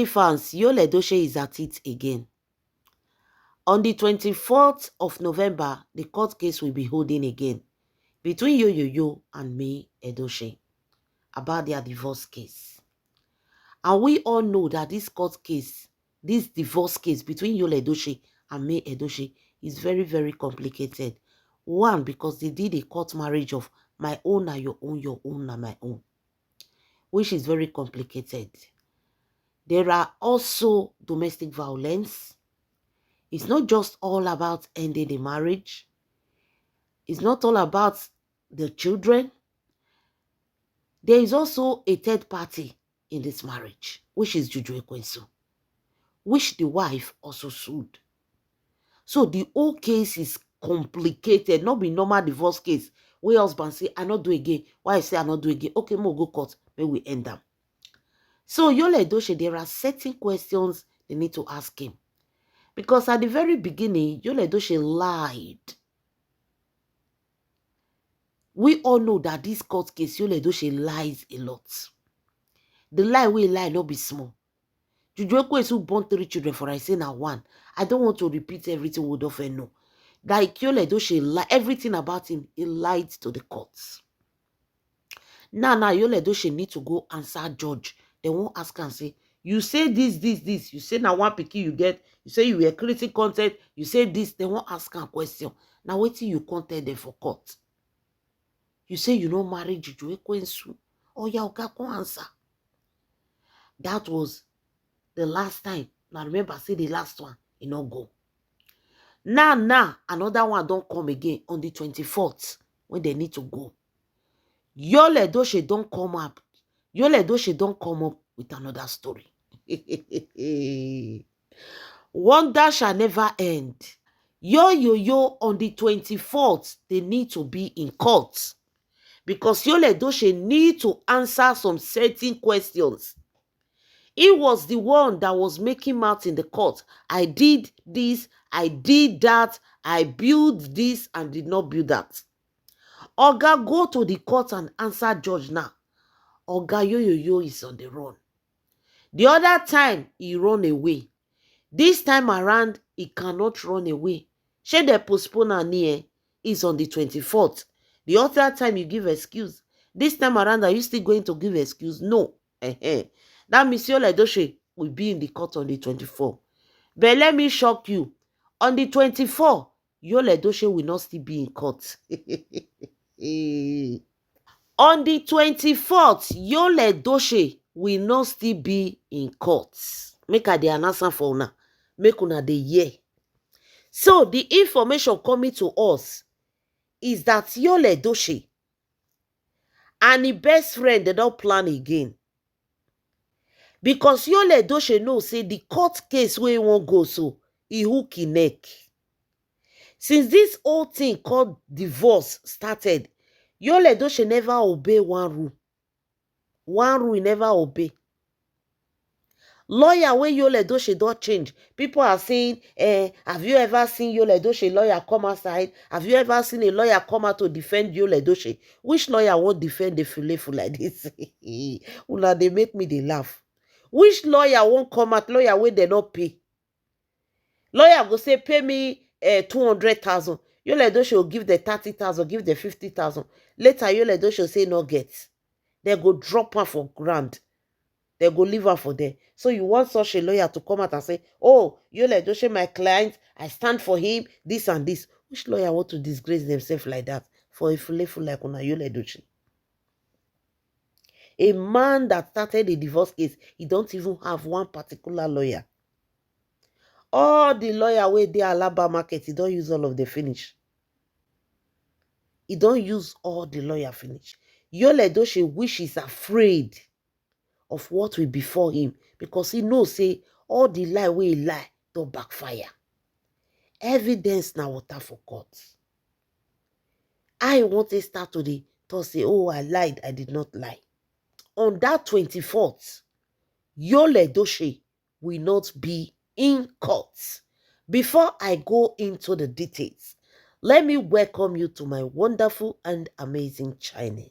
Fans, Yul Edochie is at it again. On the 24th of November, the court case will be holding again between Yo and May Edochie about their divorce case. And we all know that this court case, this divorce case between Yul Edochie and May Edochie is very, very complicated. One, because they did a court marriage of my own and your own and my own, which is very complicated. There are also domestic violence. It's not just all about ending the marriage. It's not all about the children. There is also a third party in this marriage, which is Juju Ekwensu, which the wife also sued. So the whole case is complicated, not be normal divorce case where husband say, I not do again. Why I say I not do again? Okay, more go court, may we end them. So Yul Edochie, there are certain questions they need to ask him. Because at the very beginning, Yul Edochie lied. We all know that this court case, Yul Edochie lies a lot. The lie we lie not be small. Juju Ekwensu born 3 children for I say now 1. I don't want to repeat everything we don't know. Like Yul Edochie lie, everything about him, he lied to the courts. Now Yul Edochie need to go answer judge. They won't ask and say, you say this. You say now 1 picky you get. You say you were creating content. You say this. They won't ask a question. Now wait till you content them for court. You say you don't marry Juju Ekwensu. Oh yeah, okay, can answer. That was the last time. Now remember, say the last one, you know go. Now, another one don't come again on the 24th when they need to go. Yul Edochie don't come up. Yul Edochie don't come up with another story. Wonder shall never end. Yo on the 24th, they need to be in court because Yul Edochie need to answer some certain questions. He was the one that was making mouth in the court. I did this, I did that, I built this and did not build that. Oga, go to the court and answer judge now. Oga Yo is on the run. The other time, he run away. This time around, he cannot run away. Shey they postpone and near is on the 24th. The other time, you give excuse. This time around, are you still going to give excuse? No. That means Yul Edochie will be in the court on the 24th. But let me shock you. On the 24th, Yul Edochie will not still be in court. On the 24th, Yul Edochie will not still be in court. Make a the answer for una. Make una the year. So the information coming to us is that Yul Edochie and his best friend, they don't plan again. Because Yul Edochie know say the court case where he won't go so, he hook his neck. Since this whole thing called divorce started, Yul Edochie never obey one rule. One rule he never obey. Lawyer wey Yul Edochie don't change. People are saying, have you ever seen Yul Edochie lawyer come outside? Have you ever seen a lawyer come out to defend Yul Edochie? Which lawyer won't defend the filefu like this? Una, they make me they laugh. Which lawyer won't come out? Lawyer wey they not pay. Lawyer go say, pay me 200,000. Yul Edochie will give the 30,000, give the 50,000. Later, Yul Edochie say no get. They go drop her for grand. They go leave her for there. So you want such a lawyer to come out and say, oh, Yul Edochie, my client, I stand for him, this and this. Which lawyer want to disgrace themselves like that for a fulefu like una Yul Edochie? A man that started a divorce case, he don't even have one particular lawyer. All the lawyer wey dey Alaba market, he don't use all of the finish. He don't use all the lawyer finish. Yul Edochie wish is afraid of what will befall him because he knows say all the lie wey he lie don't backfire. Evidence na water for court. I want to start today to say, oh, I lied, I did not lie. On that 24th, Yul Edochie will not be in court. Before I go into the details, let me welcome you to my wonderful and amazing channel.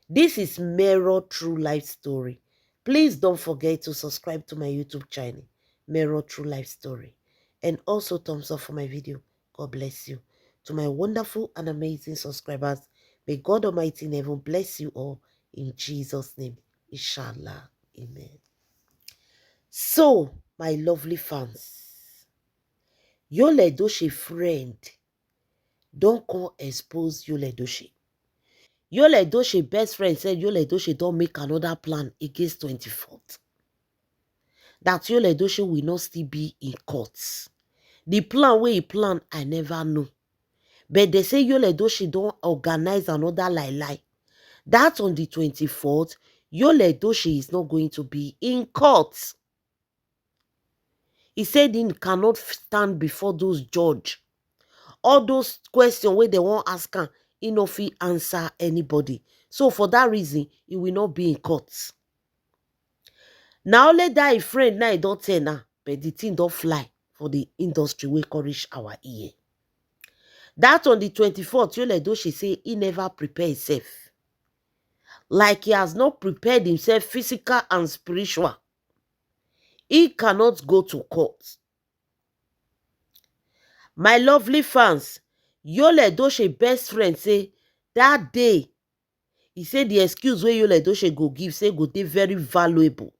This is Mero True Life Story. Please don't forget to subscribe to my YouTube channel, Mirror True Life Story. And also thumbs up for my video. God bless you. To my wonderful and amazing subscribers, may God Almighty in heaven bless you all in Jesus' name. Inshallah. Amen. So, my lovely fans, Yul Edochie friend don't come expose Yul Edochie. Yul Edochie best friend said Yul Edochie don't make another plan against 24th. That Yul Edochie will not still be in courts. The plan where he plan, I never know. But they say Yul Edochie don't organize another lie. That on the 24th, Yul Edochie is not going to be in court. He said he cannot stand before those judge. All those questions where they won't ask him, he no fit answer anybody. So for that reason, he will not be in court. Now only that friend now he don't tell now, but the thing don't fly for the industry we reach our ear. That on the 24th, Yul Edochie say he never prepare himself. Like he has not prepared himself physical and spiritual. He cannot go to court. My lovely fans, Yul Edochie best friend say that day, he said the excuse wey Yul Edochie go give say go dey very valuable.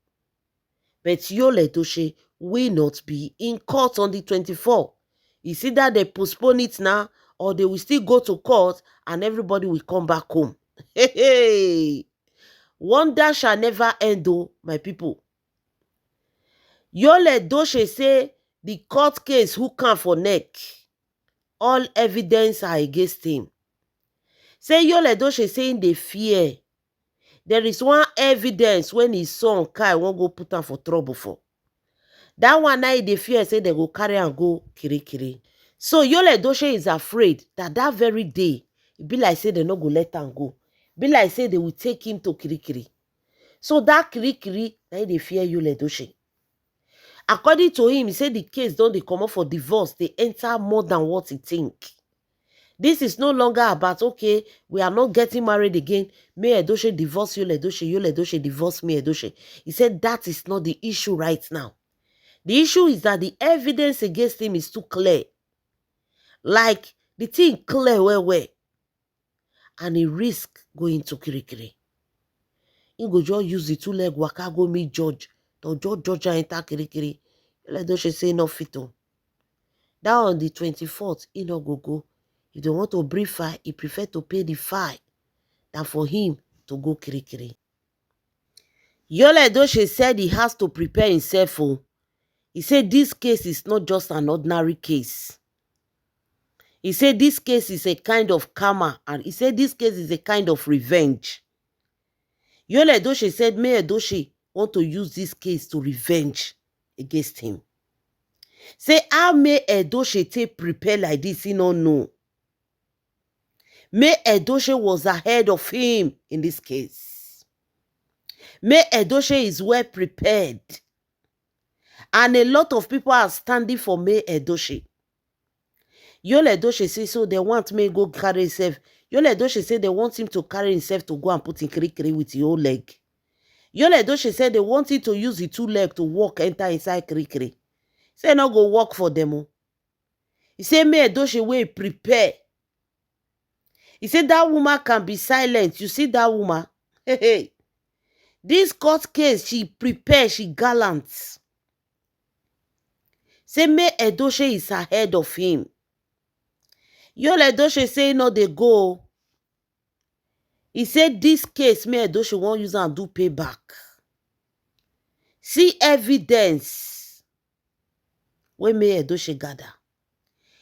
But Yul Edochie will not be in court on the 24th. It's either they postpone it now or they will still go to court and everybody will come back home. Hey. Wonder shall never end though, my people. Yul Edochie say the court case hook am for neck. All evidence are against him. Say Yul Edochie saying they fear. There is one evidence when his son Kai won't go put am for trouble for. That one night they fear say they go carry and go kirikiri. So Yul Edochie is afraid that that very day, it be like say they no go let him go. Be like say they will take him to kirikiri. So that kirikiri, now they fear Yul Edochie. According to him, he said the case don't they come up for divorce. They enter more than what he think. This is no longer about, okay, we are not getting married again. May Edochie divorce Yul Edochie, Yul Edochie divorce me Edochie. He said that is not the issue right now. The issue is that the evidence against him is too clear. Like, the thing clear well. And he risk going to kirikiri. He go just use the 2 leg waka go meet judge. The judge enter kirikiri. Yul Edochie say no fit on. That on the 24th, he no go. If they want to brief fine, he prefer to pay the fine than for him to go kirikiri. Yul Edochie said he has to prepare himself. He said this case is not just an ordinary case. He said this case is a kind of karma, and he said this case is a kind of revenge. Yul Edochie said May Edochie want to use this case to revenge against him. Say how May Edochie take prepare like this, he don't know. May Edochie was ahead of him in this case. May Edochie is well prepared. And a lot of people are standing for May Edochie. Yul Edochie say so they want May go carry himself. Yul Edochie say they want him to carry himself to go and put in kirikiri with the whole leg. Yul Edochie said they want him to use the 2 legs to walk enter inside kirikiri. Say no go work for them. He said May Edochie will prepare. He said that woman can be silent. You see that woman? Hey. This court case, she prepared, she gallant. Say May Edochie is ahead of him. Yul Edochie say no, they go. He said this case, May Edochie won't use and do payback. See evidence when May Edochie gather.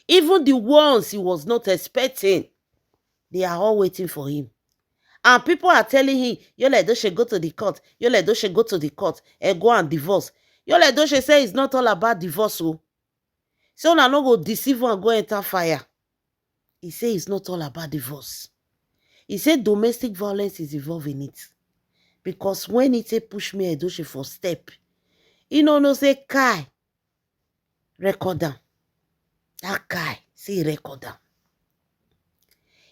Even the ones he was not expecting, they are all waiting for him. And people are telling him, Yul Edochie go to the court. Yul Edochie go to the court and go and divorce. Yul Edochie say it's not all about divorce. So now no go deceive and go enter fire. He say it's not all about divorce. He said domestic violence is involved in it. Because when he say push May Edochie for step, he no say Kai, record down. That Kai, say record down.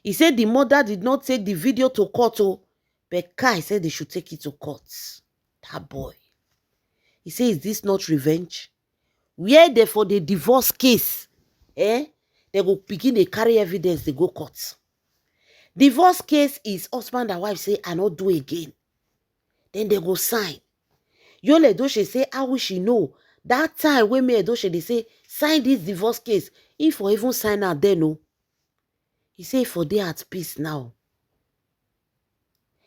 He said the mother did not take the video to court, but Kai said they should take it to court. That boy. He say, is this not revenge? Where they for the divorce case, they go begin to carry evidence, they go court. Divorce case is husband and wife say, I not do again. Then they go sign. Yul Edochie say, how will she know? That time when me Edochie, they say, sign this divorce case. If for even sign out there, no. He say, for they at peace now.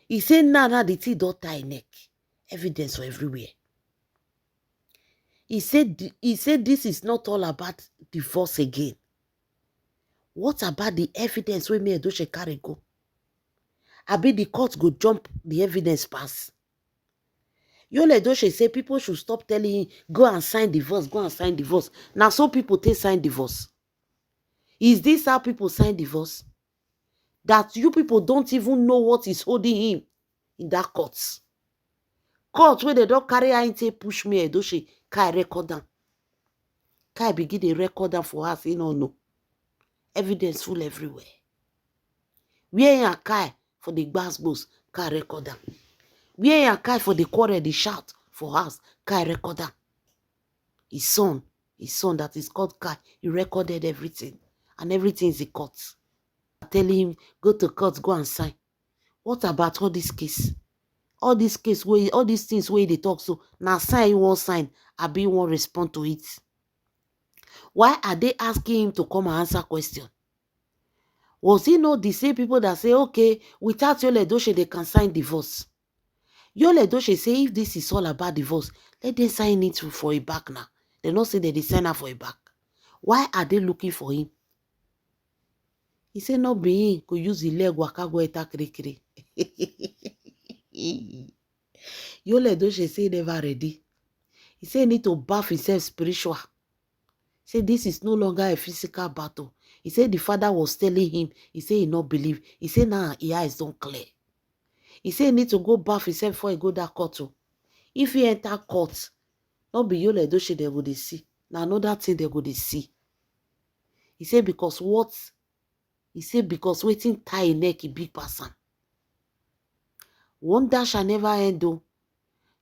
He say, now the tea don't tie neck. Evidence for everywhere. He said this is not all about divorce again. What about the evidence when me Edochie carry go? I be the court go jump the evidence pass. Yul Edochie say people should stop telling him, go and sign divorce, go and sign divorce. Now some people take sign divorce. Is this how people sign divorce? That you people don't even know what is holding him in that court. Court where they don't carry into push me Edochie, can record down. Can begin the record down for us, no. Evidence full everywhere. Where you Kai for the gbasgbos, can record down. Where you Kai for the quarrel, the shout for us, can record down. His son that is called Kai, he recorded everything. And everything is in court. Telling him, go to court, go and sign. What about all this case? All these things where they talk, so now sign you won't sign, Abi won't respond to it. Why are they asking him to come and answer question? Was he not the same people that say, okay, without Yul Edochie, they can sign divorce? Yul Edochie say, if this is all about divorce, let them sign it for a back now. They not say that they sign up for a back. Why are they looking for him? He said, not being could use the leg waka go eta kiri. Yul Edochie say never ready. He said he need to bath himself spiritual. He said this is no longer a physical battle. He said the father was telling him, he said he not believe. He said now his eyes don't clear. He said he need to go bath himself before he go that court. If he enter court, not be Yul Edochie they go to see. Now another thing they go to see. He said because what? He said because waiting tie neck a big person. Wonder shall never end though.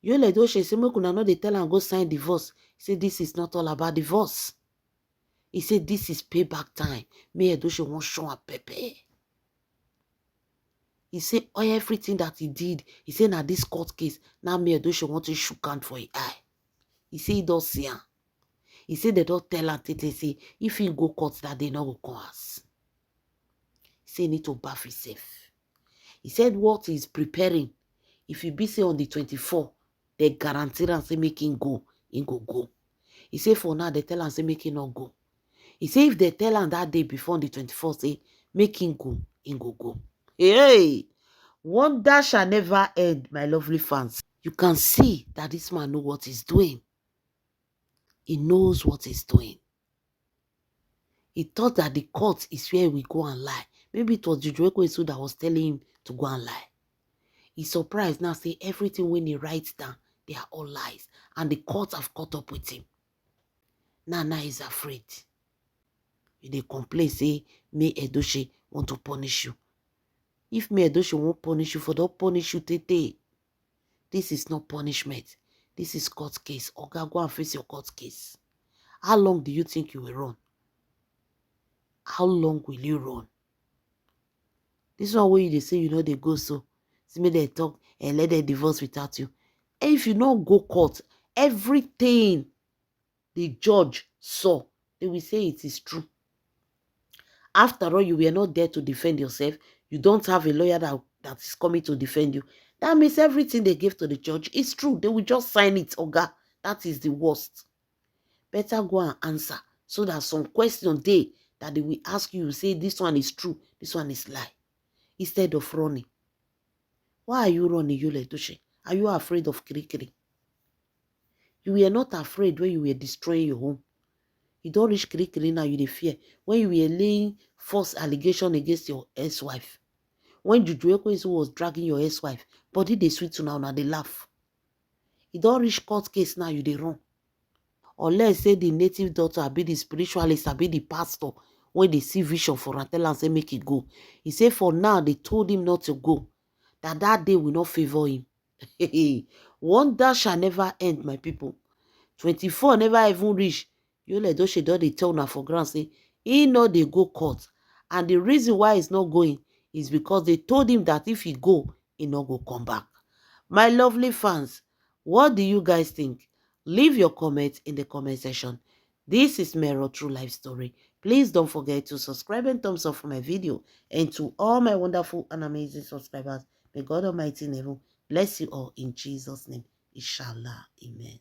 Yul Edochie say make una no dey tell am go sign divorce. He said this is not all about divorce. He said this is payback time. Me Edochie won't show a pepe. He said everything that he did. He said now this court case. Now me Edochie want to shook hand for his eye. He said he don't see him. He said they don't tell him Tete say if he go court that they not go come us. He said he need to bath himself. He said what he's preparing. If he be say on the 24th, they guarantee and say make him go. He go. He said for now they tell him say make him not go. He said if they tell him that day before on the 24th, say make him go, he go. Hey, wonder shall never end, my lovely fans. You can see that this man knows what he's doing. He knows what he's doing. He thought that the court is where we go and lie. Maybe it was Juju Ekwesu that was telling him to go and lie. He's surprised now, say everything when he writes down, they are all lies. And the court have caught up with him. Now he's afraid. They complain, say, me Edochie want to punish you. If me Edochie won't punish you, for don't punish you today. This is not punishment. This is court case. Okay, go and face your court case. How long do you think you will run? How long will you run? This one where they say, you know, they go so. See me they talk and let them divorce without you. And if you not go court, everything the judge saw, they will say it is true. After all, you were not there to defend yourself. You don't have a lawyer that is coming to defend you. That means everything they gave to the judge is true. They will just sign it, Oga. That is the worst. Better go and answer so that some question day that they will ask you, say this one is true, this one is lie. Instead of running. Why are you running, Yul Edochie? Are you afraid of Kirikiri? You were not afraid when you were destroying your home. You don't reach Kirikiri now, you dey fear. When you were laying false allegation against your ex-wife. When Juju Ekwesu was dragging your ex-wife, body dey sweet to now they laugh. You don't reach court case now, you dey run. Or let's say the native daughter be the spiritualist, be the pastor, when they see vision for and tell and say make it go. He said for now they told him not to go. That day will not favor him. Wonder shall never end, my people. 24 never even reach. Yul Edochie don dey tell una for ground say he no dey go court. And the reason why he's not going is because they told him that if he go, he no go come back. My lovely fans, what do you guys think? Leave your comments in the comment section. This is Mero True Life Story. Please don't forget to subscribe and thumbs up for my video. And to all my wonderful and amazing subscribers, may God Almighty in heaven bless you all in Jesus' name. Inshallah. Amen.